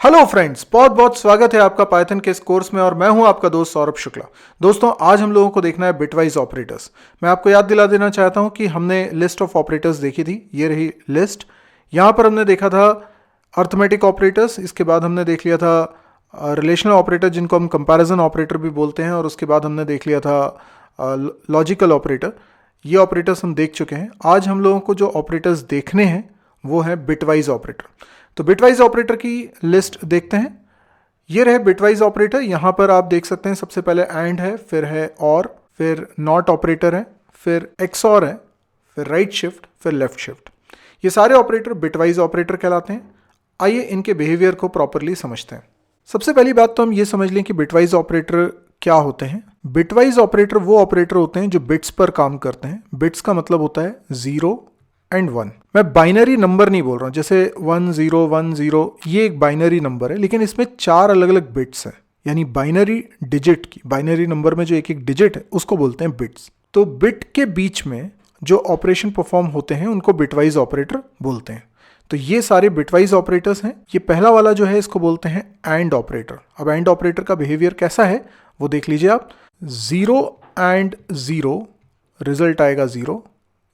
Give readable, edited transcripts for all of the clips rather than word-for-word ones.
Hello friends, बहुत बहुत स्वागत है आपका पाइथन के इस कोर्स में और मैं हूं आपका दोस्त सौरभ शुक्ला। दोस्तों, आज हम लोगों को देखना है बिटवाइज ऑपरेटर्स। मैं आपको याद दिला देना चाहता हूं कि हमने लिस्ट ऑफ ऑपरेटर्स देखी थी। ये रही लिस्ट। यहां पर हमने देखा था अर्थमेटिक ऑपरेटर्स, इसके बाद हमने देख लिया था रिलेशनल ऑपरेटर जिनको हम कंपैरिजन ऑपरेटर भी बोलते हैं, और उसके बाद हमने देख लिया था लॉजिकल ऑपरेटर। ये ऑपरेटर्स हम देख चुके हैं। आज हम लोगों को जो ऑपरेटर्स देखने हैं वो है बिटवाइज ऑपरेटर। तो बिटवाइज ऑपरेटर की लिस्ट देखते हैं। ये रहे बिटवाइज ऑपरेटर। यहाँ पर आप देख सकते हैं सबसे पहले एंड है, फिर है और, फिर नॉट ऑपरेटर है, फिर एक्सऑर है, फिर राइट शिफ्ट, फिर लेफ्ट शिफ्ट। ये सारे ऑपरेटर बिटवाइज ऑपरेटर कहलाते हैं। आइए इनके बिहेवियर को प्रॉपरली समझते हैं। सबसे पहली बात तो हम ये समझ लें कि बिटवाइज ऑपरेटर क्या होते हैं। बिटवाइज ऑपरेटर वो ऑपरेटर होते हैं जो बिट्स पर काम करते हैं। बिट्स का मतलब होता है 0 एंड 1। मैं बाइनरी नंबर नहीं बोल रहा हूं, जैसे 1 0 1 0, ये एक बाइनरी नंबर है, लेकिन इसमें 4 अलग अलग बिट्स हैं। यानी बाइनरी डिजिट की, बाइनरी नंबर में जो एक एक डिजिट है उसको बोलते हैं बिट्स। तो बिट के बीच में जो ऑपरेशन परफॉर्म होते हैं उनको बिटवाइज ऑपरेटर बोलते हैं। तो ये सारे बिटवाइज ऑपरेटर्स हैं। ये पहला वाला जो है इसको बोलते हैं एंड ऑपरेटर। अब एंड ऑपरेटर का बिहेवियर कैसा है वो देख लीजिए आप। 0 एंड 0 रिजल्ट आएगा 0,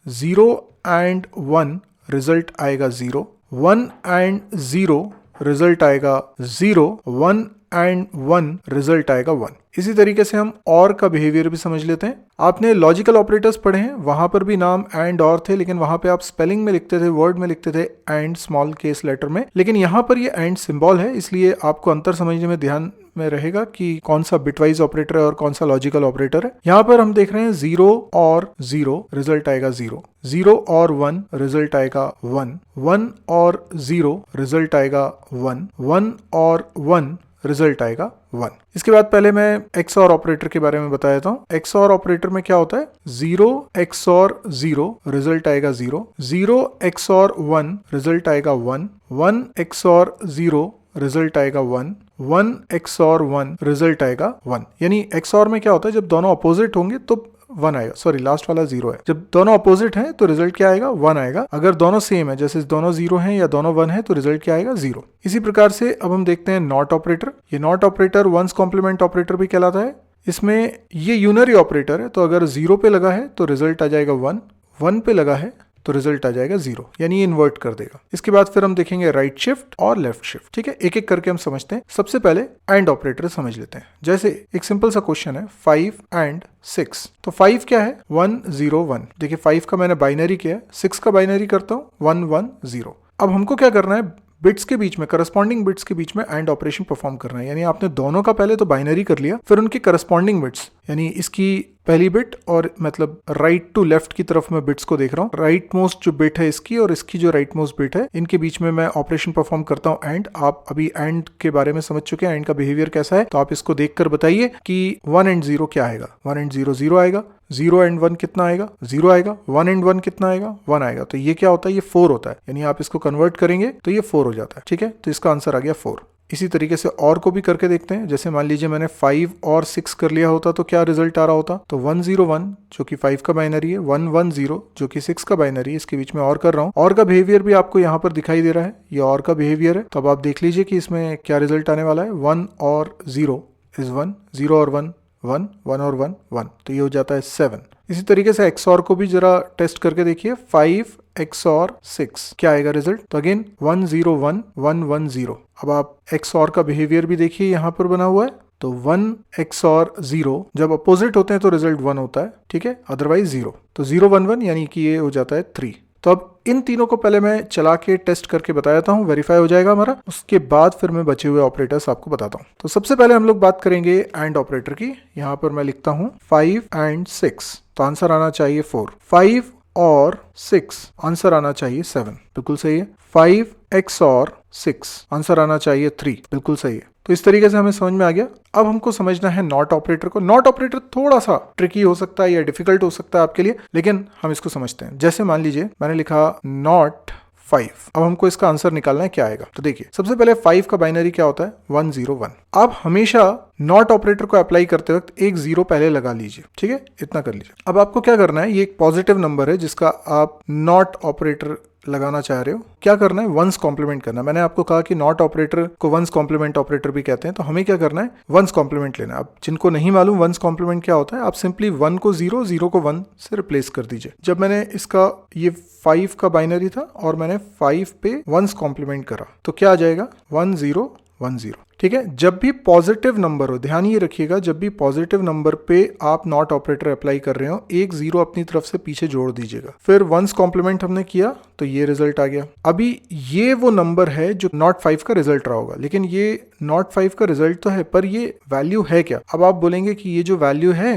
0 एंड 1 रिजल्ट आएगा 0, 1 एंड 0 रिजल्ट आएगा 0, 1 एंड 1 रिजल्ट आएगा 1। इसी तरीके से हम और का बिहेवियर भी समझ लेते हैं। आपने लॉजिकल ऑपरेटर्स पढ़े हैं, वहां पर भी नाम एंड और थे, लेकिन वहां पे आप स्पेलिंग में लिखते थे, वर्ड में लिखते थे एंड स्मॉल केस लेटर में। लेकिन यहाँ पर ये एंड सिंबल है, इसलिए आपको अंतर समझने में ध्यान में रहेगा कि कौन सा बिटवाइज ऑपरेटर है और कौन सा लॉजिकल ऑपरेटर है। यहाँ पर हम देख रहे हैं 0 और 0 रिजल्ट आएगा 0, 0 और 1 रिजल्ट आएगा 1, 1 और 0 रिजल्ट आएगा 1, 1 और 1 रिजल्ट आएगा 1। इसके बाद पहले मैं एक्सऑर ऑपरेटर के बारे में बता देता हूँ। एक्सऑर ऑपरेटर में क्या होता है, 0 एक्सऑर 0 रिजल्ट आएगा 0, 0 एक्सऑर 1 रिजल्ट आएगा 1, 1 एक्सऑर 0 रिजल्ट आएगा 1, 1 एक्सऑर 1 रिजल्ट आएगा 1। यानी एक्सऑर में क्या होता है, जब दोनों अपोजिट होंगे तो 1 आएगा। सॉरी, लास्ट वाला 0 है। जब दोनों अपोजिट हैं तो रिजल्ट क्या आएगा, 1 आएगा। अगर दोनों सेम है, जैसे दोनों 0 हैं या दोनों 1 है, तो रिजल्ट क्या आएगा, 0। इसी प्रकार से अब हम देखते हैं नॉट ऑपरेटर। ये NOT operator ones complement operator भी कहलाता है। इसमें ये यूनरी ऑपरेटर है, तो अगर 0 पे लगा है तो रिजल्ट आ जाएगा 1, 1 पे लगा है तो रिजल्ट आ जाएगा 0, यानी इन्वर्ट कर देगा। इसके बाद फिर हम देखेंगे राइट शिफ्ट और लेफ्ट शिफ्ट। ठीक है, एक एक करके हम समझते हैं। सबसे पहले एंड ऑपरेटर समझ लेते हैं। जैसे एक सिंपल सा क्वेश्चन है 5 एंड 6। तो 5 क्या है, 1 0 1। देखिए 5 का मैंने बाइनरी किया है, 6 का बाइनरी करता हूँ 1 1 0। अब हमको क्या करना है, बिट्स के बीच में, करस्पॉन्डिंग बिट्स के बीच में एंड ऑपरेशन परफॉर्म करना है। यानी आपने दोनों का पहले तो बाइनरी कर लिया, फिर उनके करस्पॉन्डिंग बिट्स, यानी इसकी पहली बिट और मतलब राइट टू लेफ्ट की तरफ मैं बिट्स को देख रहा हूँ। राइट मोस्ट जो बिट है इसकी और इसकी जो राइट मोस्ट बिट है, इनके बीच में मैं ऑपरेशन परफॉर्म करता हूँ एंड। आप अभी एंड के बारे में समझ चुके हैं, एंड का बिहेवियर कैसा है। तो आप इसको देखकर बताइए कि 1 एंड 0 क्या आएगा। 1 एंड 0 0 आएगा, 0 एंड 1 कितना आएगा, 0 आएगा, 1 एंड 1 कितना आएगा, 1 आएगा। तो ये क्या होता है, ये 4 होता है। यानी आप इसको कन्वर्ट करेंगे तो ये 4 हो जाता है। ठीक है, तो इसका आंसर आ गया 4। इसी तरीके से और को भी करके देखते हैं। जैसे मान लीजिए मैंने 5 और 6 कर लिया होता तो क्या रिजल्ट आ रहा होता, तो 1 0 1 जो कि 5 का बाइनरी है, 1 1 0 जो कि 6 का बाइनरी है। इसके बीच में और कर रहा हूँ। और का बिहेवियर भी आपको यहाँ पर दिखाई दे रहा है, ये और का बिहेवियर है। तो अब आप देख लीजिए कि इसमें क्या रिजल्ट आने वाला है। 1 और 0 इज 1, 0 और 1 1, 1 और 1 1, तो ये हो जाता है 7। इसी तरीके से एक्सऑर को भी जरा टेस्ट करके देखिए। 5 एक्सऑर 6 क्या आएगा रिजल्ट, तो अगेन 1 0 1 1 1 0। अब आप एक्सऑर का बिहेवियर भी देखिए, यहाँ पर बना हुआ है। तो 1 एक्सऑर 0 जब अपोजिट होते हैं तो रिजल्ट 1 होता है। ठीक है, अदरवाइज 0। तो 0 1 1 यानी कि ये हो जाता है 3। तो अब इन तीनों को पहले मैं चला के टेस्ट करके बता देता हूँ, वेरीफाई हो जाएगा हमारा। उसके बाद फिर मैं बचे हुए ऑपरेटर्स आपको बताता हूँ। तो सबसे पहले हम लोग बात करेंगे एंड ऑपरेटर की। यहाँ पर मैं लिखता हूँ 5 एंड 6, तो आंसर आना चाहिए 4। 5 और 6 आंसर आना चाहिए 7, बिल्कुल सही है। 5 एक्सऑर 6 आंसर आना चाहिए 3, बिल्कुल सही है। तो इस तरीके से हमें समझ में आ गया। अब हमको समझना है नॉट ऑपरेटर को। नॉट ऑपरेटर थोड़ा सा ट्रिकी हो सकता है या डिफिकल्ट हो सकता है आपके लिए, लेकिन हम इसको समझते हैं। जैसे मान लीजिए मैंने लिखा नॉट 5। अब हमको इसका आंसर निकालना है, क्या आएगा। तो देखिए सबसे पहले 5 का बाइनरी क्या होता है, 1 0 1। आप हमेशा नॉट ऑपरेटर को अप्लाई करते वक्त एक 0 पहले लगा लीजिए। ठीक है, इतना कर लीजिए। अब आपको क्या करना है, ये एक पॉजिटिव नंबर है जिसका आप नॉट ऑपरेटर लगाना चाह रहे हो, क्या करना है, वंस कॉम्प्लीमेंट करना है। मैंने आपको कहा कि नॉट ऑपरेटर को वंस कॉम्प्लीमेंट ऑपरेटर भी कहते हैं, तो हमें क्या करना है, वंस कॉम्प्लीमेंट लेना है। अब जिनको नहीं मालूम वंस कॉम्प्लीमेंट क्या होता है, आप सिंपली 1 को 0, 0 को 1 से रिप्लेस कर दीजिए। जब मैंने इसका ये 5 का बाइनरी था और मैंने 5 पे वंस कॉम्प्लीमेंट करा तो क्या आ जाएगा, 1 0 1 0। ठीक है, जब भी पॉजिटिव नंबर हो, ध्यान ये रखिएगा, जब भी पॉजिटिव नंबर पे आप नॉट ऑपरेटर अप्लाई कर रहे हो, एक 0 अपनी तरफ से पीछे जोड़ दीजिएगा। फिर वंस कॉम्प्लीमेंट हमने किया तो ये रिजल्ट आ गया। अभी ये वो नंबर है जो नॉट 5 का रिजल्ट रहा होगा, लेकिन ये नॉट 5 का रिजल्ट तो है, पर ये वैल्यू है क्या। अब आप बोलेंगे कि ये जो वैल्यू है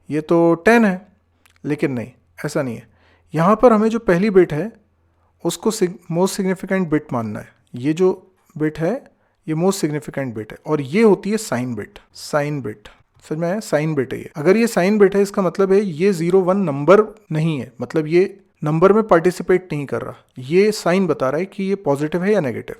ये तो 10 है, लेकिन नहीं, ऐसा नहीं है। यहाँ पर हमें जो पहली बिट है उसको मोस्ट सिग्निफिकेंट बिट मानना है। ये जो बिट है ये मोस्ट सिग्निफिकेंट बिट है और ये होती है साइन बिट। साइन बिट समझ में आया, साइन बिट है ये। अगर ये साइन बिट है इसका मतलब है ये 0 1 नंबर नहीं है, मतलब ये नंबर में पार्टिसिपेट नहीं कर रहा, ये साइन बता रहा है कि ये पॉजिटिव है या नेगेटिव।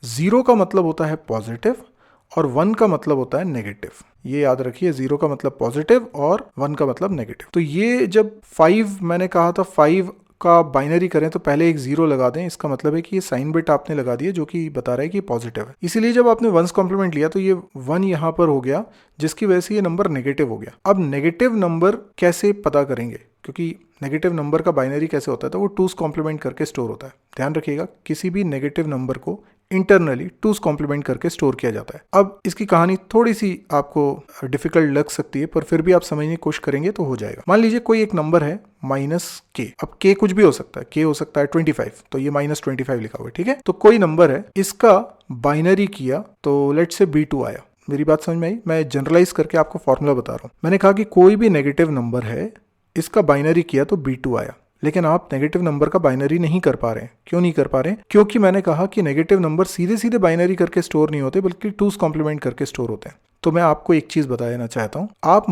0 का मतलब होता है पॉजिटिव और 1 का मतलब होता है नेगेटिव। ये याद रखिए, 0 का मतलब पॉजिटिव और 1 का मतलब नेगेटिव। तो ये जब 5 मैंने कहा था 5 का बाइनरी करें तो पहले एक 0 लगा दें, इसका मतलब है कि ये साइन बिट आपने लगा दिया जो कि बता रहा है कि पॉजिटिव है। इसीलिए जब आपने वंस कॉम्प्लीमेंट लिया तो ये 1 यहाँ पर हो गया, जिसकी वजह से ये नंबर नेगेटिव हो गया। अब नेगेटिव नंबर कैसे पता करेंगे, क्योंकि नेगेटिव नंबर का बाइनरी कैसे होता है, तो वो 2's कॉम्प्लीमेंट करके स्टोर होता है। ध्यान रखिएगा, किसी भी नेगेटिव नंबर को इंटरनली 2's कॉम्प्लीमेंट करके स्टोर किया जाता है। अब इसकी कहानी थोड़ी सी आपको डिफिकल्ट लग सकती है, पर फिर भी आप समझने की कोशिश करेंगे तो हो जाएगा। मान लीजिए कोई एक नंबर है -k। अब k कुछ भी हो सकता है, k हो सकता है 25, तो ये -25 लिखा हुआ है। ठीक है, तो कोई नंबर है, इसका बाइनरी किया तो लेट्स से B2 आया। मेरी बात समझ में आई? मैं जनरलाइज करके आपको फॉर्मूला बता रहा हूँ। मैंने कहा कि कोई भी नेगेटिव नंबर है, इसका बाइनरी किया तो B2 आया, लेकिन आप नेगेटिव नंबर का बाइनरी नहीं कर पा रहे हैं। क्यों नहीं कर पा रहे हैं? क्योंकि मैंने कहा कि नेगेटिव नंबर सीधे सीधे बाइनरी करके स्टोर नहीं होते, बल्कि 2's कॉम्प्लीमेंट करके स्टोर होते हैं। तो मैं आपको एक चीज बता देना चाहता हूं, आप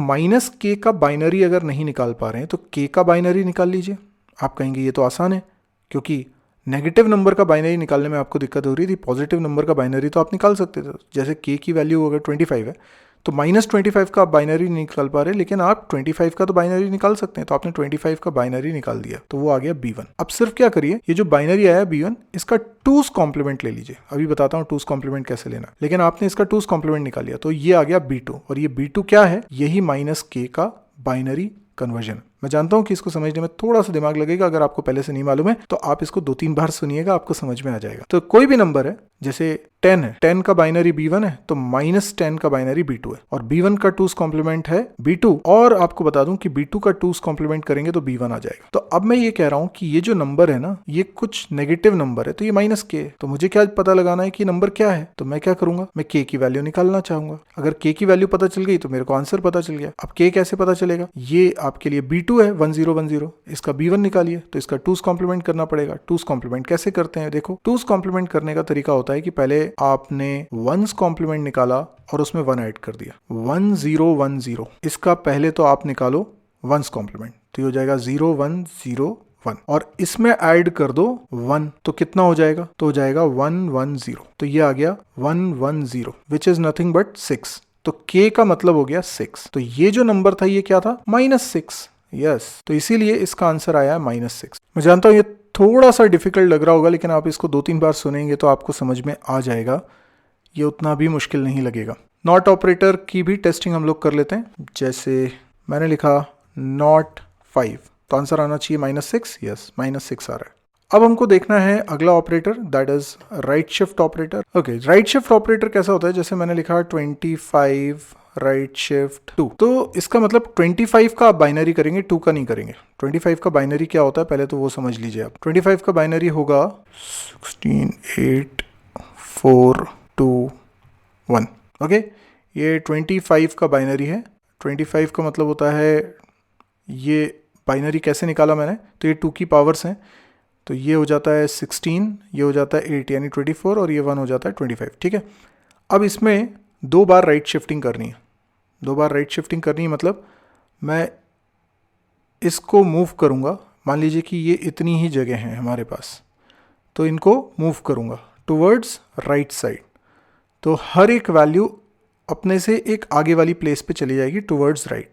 -k का बाइनरी अगर नहीं निकाल पा रहे हैं तो k का बाइनरी निकाल लीजिए। आप कहेंगे ये तो आसान है, क्योंकि नेगेटिव नंबर का बाइनरी निकालने में आपको दिक्कत हो रही थी, पॉजिटिव नंबर का बाइनरी तो आप निकाल सकते थे। जैसे k की वैल्यू अगर 25 है तो -25 का आप बाइनरी नहीं निकाल पा रहे, लेकिन आप 25 का तो बाइनरी निकाल सकते हैं। तो आपने 25 का बाइनरी निकाल दिया तो वो आ गया B1। अब सिर्फ क्या करिए, ये जो बाइनरी आया B1, इसका 2's कॉम्प्लीमेंट ले लीजिए। अभी बताता हूँ 2's कॉम्प्लीमेंट कैसे लेना, लेकिन आपने इसका 2's कॉम्प्लीमेंट निकाल लिया तो ये आ गया B2। और ये B2 क्या है, यही -k का बाइनरी कन्वर्जन। मैं जानता हूं कि इसको समझने में थोड़ा सा दिमाग लगेगा, अगर आपको पहले से नहीं मालूम है तो आप इसको 2-3 बार सुनिएगा, आपको समझ में आ जाएगा। तो कोई भी नंबर है, जैसे 10 है, 10 का बाइनरी B1 है तो -10 का बाइनरी B2 है, और B1 का 2's कॉम्प्लीमेंट है B2, और आपको बता दूं कि B2 का 2's कॉम्प्लीमेंट करेंगे तो B1 आ जाएगा। तो अब मैं ये कह रहा हूं कि ये जो नंबर है ना, ये कुछ नेगेटिव नंबर है, तो ये -k है। तो मुझे क्या पता लगाना है कि नंबर क्या है, तो मैं क्या करूंगा, मैं k की वैल्यू निकालना चाहूंगा। अगर k की वैल्यू पता चल गई तो मेरे को आंसर पता चल गया। अब k कैसे पता चलेगा, ये आपके लिए B2 है 1010, इसका B1 निकालिए तो इसका 2's कॉम्प्लीमेंट करना पड़ेगा। 2's कॉम्प्लीमेंट कैसे करते हैं, देखो 2's कॉम्प्लीमेंट करने का तरीका होता है कि पहले आपने 1's कॉम्प्लीमेंट निकाला और उसमें 1 ऐड कर दिया, 1010। इसका पहले तो आप निकालो 1's कॉम्प्लीमेंट, तो ये हो जाएगा 0101, और इसमें ऐड कर दो 1, तो कितना हो जाएगा, तो हो जाएगा 110। तो ये आ गया 110 विच इज नथिंग बट 6। तो k का मतलब हो गया 6। तो ये जो नंबर था ये क्या था, -6। यस, तो इसीलिए इसका आंसर आया है -6। मैं जानता हूं ये थोड़ा सा डिफिकल्ट लग रहा होगा, लेकिन आप इसको 2-3 बार सुनेंगे तो आपको समझ में आ जाएगा, ये उतना भी मुश्किल नहीं लगेगा। नॉट ऑपरेटर की भी टेस्टिंग हम लोग कर लेते हैं। जैसे मैंने लिखा नॉट 5, तो आंसर आना चाहिए -6। यस, -6 आ रहा है। अब हमको देखना है अगला operator, that is right shift operator. Okay, right shift operator कैसा होता है, जैसे मैंने लिखा 25 राइट शिफ्ट 2, तो इसका मतलब 25 का आप बाइनरी करेंगे, 2 का नहीं करेंगे। 25 का बाइनरी क्या होता है पहले तो वो समझ लीजिए आप। 25 का बाइनरी होगा 16 8 4 2 1। ओके, ये 25 का बाइनरी है। 25 का मतलब होता है, ये बाइनरी कैसे निकाला मैंने, तो ये 2 की पावर्स हैं, तो ये हो जाता है 16, ये हो जाता है 8 यानी 24, और ये 1 हो जाता है 25। ठीक है, अब इसमें 2 बार राइट शिफ्टिंग करनी है। 2 बार राइट शिफ्टिंग करनी है मतलब मैं इसको मूव करूँगा, मान लीजिए कि ये इतनी ही जगह है हमारे पास, तो इनको मूव करूँगा टुवर्ड्स राइट साइड। तो हर एक वैल्यू अपने से एक आगे वाली प्लेस पे चली जाएगी टुवर्ड्स राइट,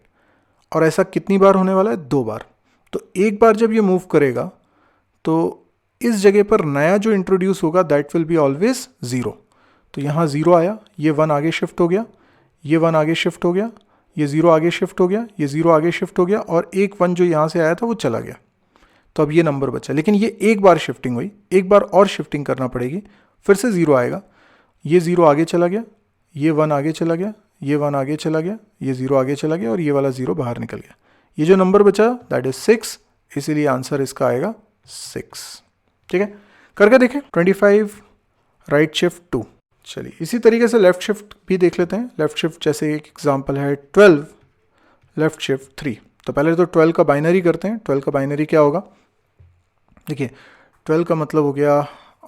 और ऐसा कितनी बार होने वाला है, 2 बार। तो एक बार जब ये मूव करेगा तो इस जगह पर नया जो इंट्रोड्यूस होगा दैट विल बी ऑलवेज 0। तो यहाँ 0 आया, ये 1 आगे शिफ्ट हो गया, ये 1 आगे शिफ्ट हो गया, ये 0 आगे शिफ्ट हो गया, ये 0 आगे शिफ्ट हो गया, और एक 1 जो यहाँ से आया था वो चला गया। तो अब ये नंबर बचा, लेकिन ये एक बार शिफ्टिंग हुई, एक बार और शिफ्टिंग करना पड़ेगी, फिर से 0 आएगा, ये 0 आगे चला गया, ये 1 आगे चला गया, ये 1 आगे चला गया, ये 0 आगे चला गया, और ये वाला 0 बाहर निकल गया। ये जो नंबर बचा दैट इज 6, इसीलिए आंसर इसका आएगा 6। ठीक है, करके देखें। 25 राइट शिफ्ट 2। चलिए इसी तरीके से लेफ्ट शिफ्ट भी देख लेते हैं। लेफ्ट शिफ्ट जैसे एक एग्जांपल है 12 लेफ्ट शिफ्ट 3। तो पहले तो 12 का बाइनरी करते हैं। 12 का बाइनरी क्या होगा, देखिए 12 का मतलब हो गया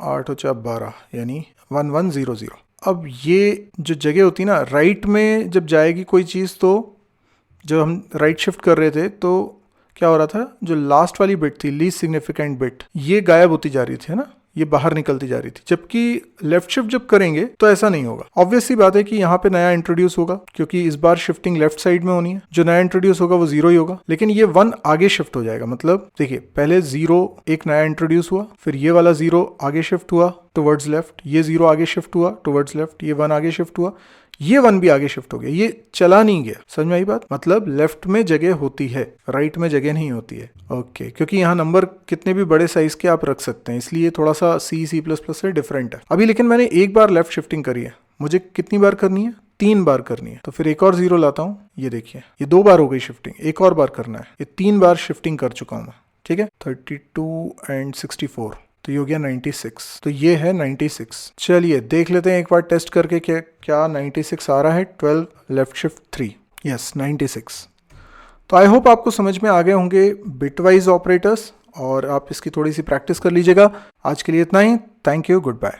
8 × 12 यानी 1100। अब ये जो जगह होती है ना, राइट में जब जाएगी कोई चीज़, तो जब हम राइट शिफ्ट कर रहे थे तो क्या हो रहा था, जो लास्ट वाली बिट थी लीस्ट सिग्निफिकेंट बिट, ये गायब होती जा रही थी, है ना, ये बाहर निकलती जा रही थी। जबकि लेफ्ट शिफ्ट जब करेंगे तो ऐसा नहीं होगा। ऑब्वियस सी बात है कि यहाँ पे नया इंट्रोड्यूस होगा, क्योंकि इस बार शिफ्टिंग लेफ्ट साइड में होनी है। जो नया इंट्रोड्यूस होगा वो 0 ही होगा, लेकिन ये 1 आगे शिफ्ट हो जाएगा। मतलब देखिए पहले 0 एक नया इंट्रोड्यूस हुआ, फिर ये वाला 0 आगे शिफ्ट हुआ टुवर्ड्स लेफ्ट, ये 0 आगे शिफ्ट हुआ टुवर्ड्स लेफ्ट, ये 1 आगे शिफ्ट हुआ, ये 1 भी आगे शिफ्ट हो गया, ये चला नहीं गया। समझ में आई बात? मतलब लेफ्ट में जगह होती है, राइट में जगह नहीं होती है। ओके, क्योंकि यहाँ नंबर कितने भी बड़े साइज के आप रख सकते हैं, इसलिए थोड़ा सा C++ से डिफरेंट है। अभी लेकिन मैंने एक बार लेफ्ट शिफ्टिंग करी है, मुझे कितनी बार करनी है, 3 बार करनी है। तो फिर एक और 0 लाता हूँ, ये देखिए ये 2 बार हो गई शिफ्टिंग, एक और बार करना है, ये 3 बार शिफ्टिंग कर चुका हूँ मैं। ठीक है, 32 और 64, तो ये हो गया 96। तो ये है 96। चलिए देख लेते हैं एक बार टेस्ट करके क्या 96 आ रहा है। 12 लेफ्ट शिफ्ट 3, यस 96। तो आई होप आपको समझ में आ गए होंगे बिटवाइज ऑपरेटर्स, और आप इसकी थोड़ी सी प्रैक्टिस कर लीजिएगा। आज के लिए इतना ही। Thank you, good bye.